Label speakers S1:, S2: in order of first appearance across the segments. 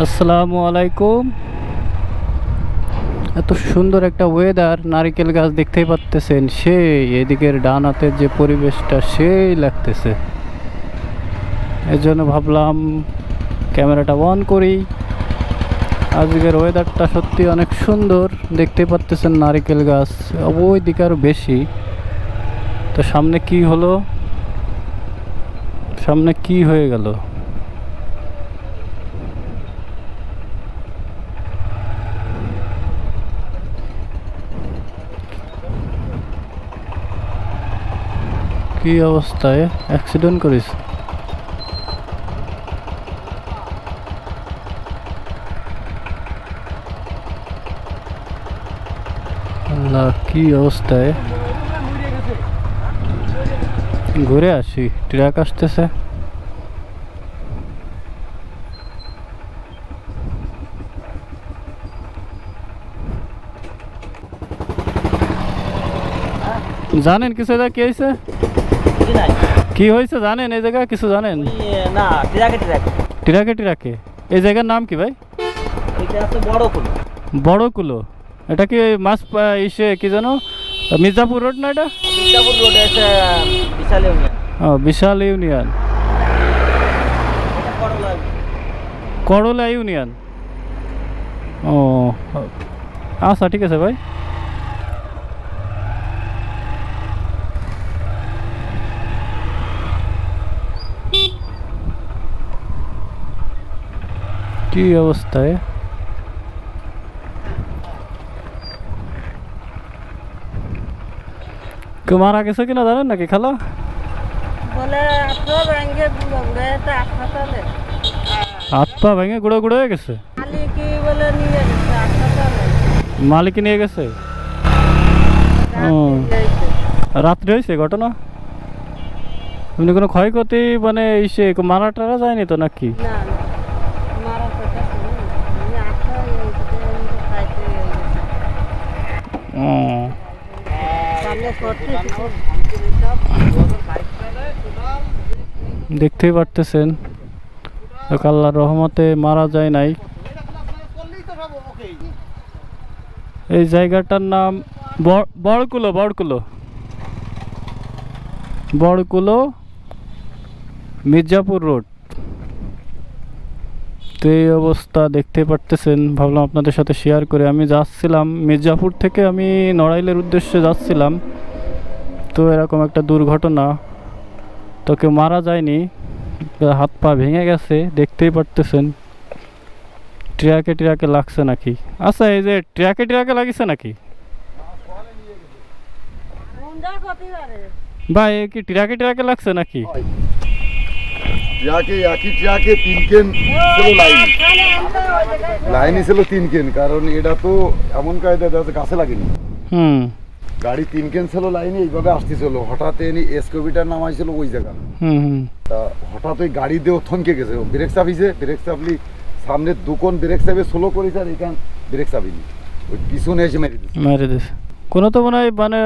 S1: আসসালামু আলাইকুম। এত সুন্দর একটা ওয়েদার, নারিকেল গাছ দেখতেই পাচ্তেছেন। সেই এদিকের ডান হাতের যে পরিবেশটা সেই লাগতেছে, এজন্য ভাবলাম ক্যামেরাটা অন করি। আজকের ওয়েদারটা সত্যি অনেক সুন্দর, দেখতেই পাচ্তেছেন নারিকেল গাছ ওই দিকে আরও বেশি। তো সামনে কি হলো, সামনে কি হয়ে গেল? কি অবস্থায় অ্যাক্সিডেন্ট করিস? আল্লাহ, কি অবস্থায়! ঘুরে আসি, ট্রাক আসতেছে। জানেন কিছু এটা কি হয়েছে? কি হয়েছে জানেন? এই জায়গা কিছু জানেন?
S2: না,
S1: টিরাকে টিরাকে এই জায়গার নাম কি ভাই? বড় কুলো। এটা কি মাছ ইসে কি জানো, মির্জাপুর রোড না এটা?
S2: মির্জাপুর রোড আছে, বিশাল ইউনিয়ন।
S1: ও, বিশাল ইউনিয়ন, করলা ইউনিয়ন। ও আচ্ছা, ঠিক আছে ভাই। কি অবস্থায়! কেউ মারা গেছে কিনা জানেন নাকি খালা? হাত পা ভেঙে গুঁড়ো গুঁড়ো হয়ে গেছে। মালিক নিয়ে গেছে। ও, রাত্রে হয়েছে ঘটনা? এমনি কোনো ক্ষয়ক্ষতি মানে ইসে মারা টারা যায়নি তো নাকি? ও, দেখতেই পারতেছেন আল্লাহর রহমতে মারা যায় নাই। এই জায়গাটার নাম বড়কুলো, বড়কুলো, বড়কুলো, মির্জাপুর রোড। তো এই অবস্থা দেখতে পারতেছেন, ভাবলাম আপনাদের সাথে শেয়ার করে। আমি যাচ্ছিলাম মির্জাপুর থেকে, আমি নড়াইলের উদ্দেশ্যে যাচ্ছিলাম। তো এরকম একটা দুর্ঘটনা, তো কেউ মারা যায়নি, হাত পা ভেঙে গেছে দেখতেই পারতেছেন। ট্রাকে ট্রাকে লাগছে নাকি? আচ্ছা, এই যে ট্রাকে ট্রাকে লাগিছে নাকি ভাই? কি ট্রাকে ট্রাকে লাগছে নাকি?
S3: ট্রাকে একই ট্রাকে 3 কেন ছিল লাইনই ছিল 3 কেন, কারণ এটা তো এমন কায়দা গাছে লাগেনি। গাড়ি 3 কেন ছিল লাইনে, এইভাবে আসতেছিল। হঠাৎ এনি এসকোবিটার নামাইছিল ওই জায়গা। তা হঠাৎ ওই গাড়ি দিয়ে থমকে গেছে। ব্রেক চাপিছে, ব্রেক চাপলি সামনে দুকোন ব্রেক চাপে স্লো করেছে, আর এখান ব্রেক চাপিনি, ওই পিছনে এসে মেরে দিয়েছে।
S1: কোনো তো মনে হয় মানে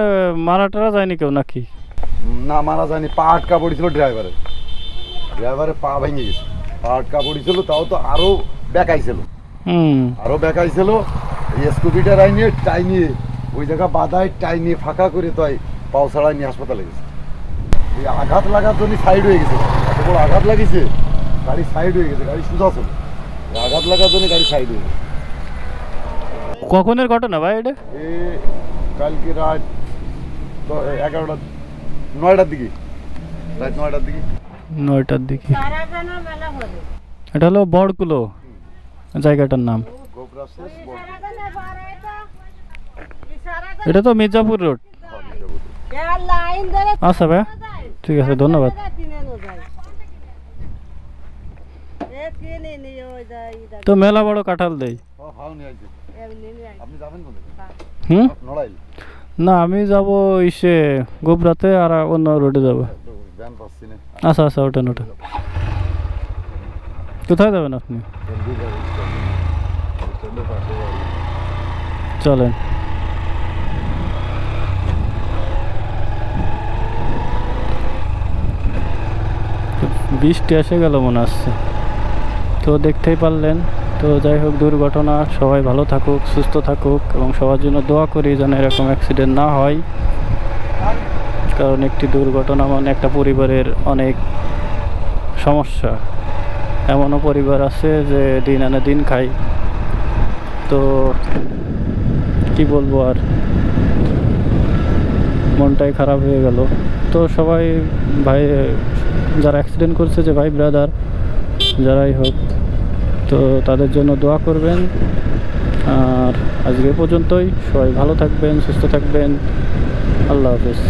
S1: মারা টারা যায়নি কেউ নাকি?
S3: না, মারা যায়নি। পা আটকা পড়েছিল ড্রাইভারের, পা ভেঙে গেছে, পা আটকা পড়েছিল। তাও তো আরো বেকাইছিল, আরো বেকাইছিল। স্কুবিটার আইনিয়ে টাইনিয়ে ওই জায়গা বাধায় টাইনিয়ে ফাঁকা করে তাই পাও ছাড়াই নিয়ে হাসপাতালে গেছে। এই আঘাত লাগার জন্য সাইড হয়ে গেছে, এত বড় আঘাত লাগিয়েছে, গাড়ি সাইড হয়ে গেছে, গাড়ি সোজা ছিল। আঘাত লাগার জন্য গাড়ি সাইড হয়ে গেছে।
S1: কখনের ঘটনা ভাই এটা?
S3: কালকে রাত 11টা 9টার দিকে, রাত 9টার দিকে।
S1: 9টার দিকে। এটা হলো বড়কুলো জায়গাটার নাম। এটা তো মির্জাপুর রোড। আচ্ছা ভাই, ঠিক আছে, ধন্যবাদ। তো মেলা বড় কাঁঠাল দেয়। না, আমি যাব ইসে গোবরাতে, আর অন্য রোডে যাব। আচ্ছা আচ্ছা, ওঠেন ওঠেন। কোথায় যাবেন আপনি? চলেন। বৃষ্টি এসে গেল মনে হচ্ছে। তো দেখতেই পারলেন তো যাই হোক, দুর্ঘটনা, সবাই ভালো থাকুক, সুস্থ থাকুক এবং সবার জন্য দোয়া করি যেন এরকম অ্যাক্সিডেন্ট না হয়। কারণ একটি দুর্ঘটনা মানে একটা পরিবারের অনেক সমস্যা। এমনও পরিবার আছে যে দিন আনে দিন খায়। তো কি বলবো আর, মনটাই খারাপ হয়ে গেল। তো সবাই ভাই যারা অ্যাক্সিডেন্ট করছে, যে ভাই ব্রাদার যারাই হোক, তো তাদের জন্য দোয়া করবেন। আর আজকে পর্যন্তই, সবাই ভালো থাকবেন, সুস্থ থাকবেন। আল্লাহ হাফেজ।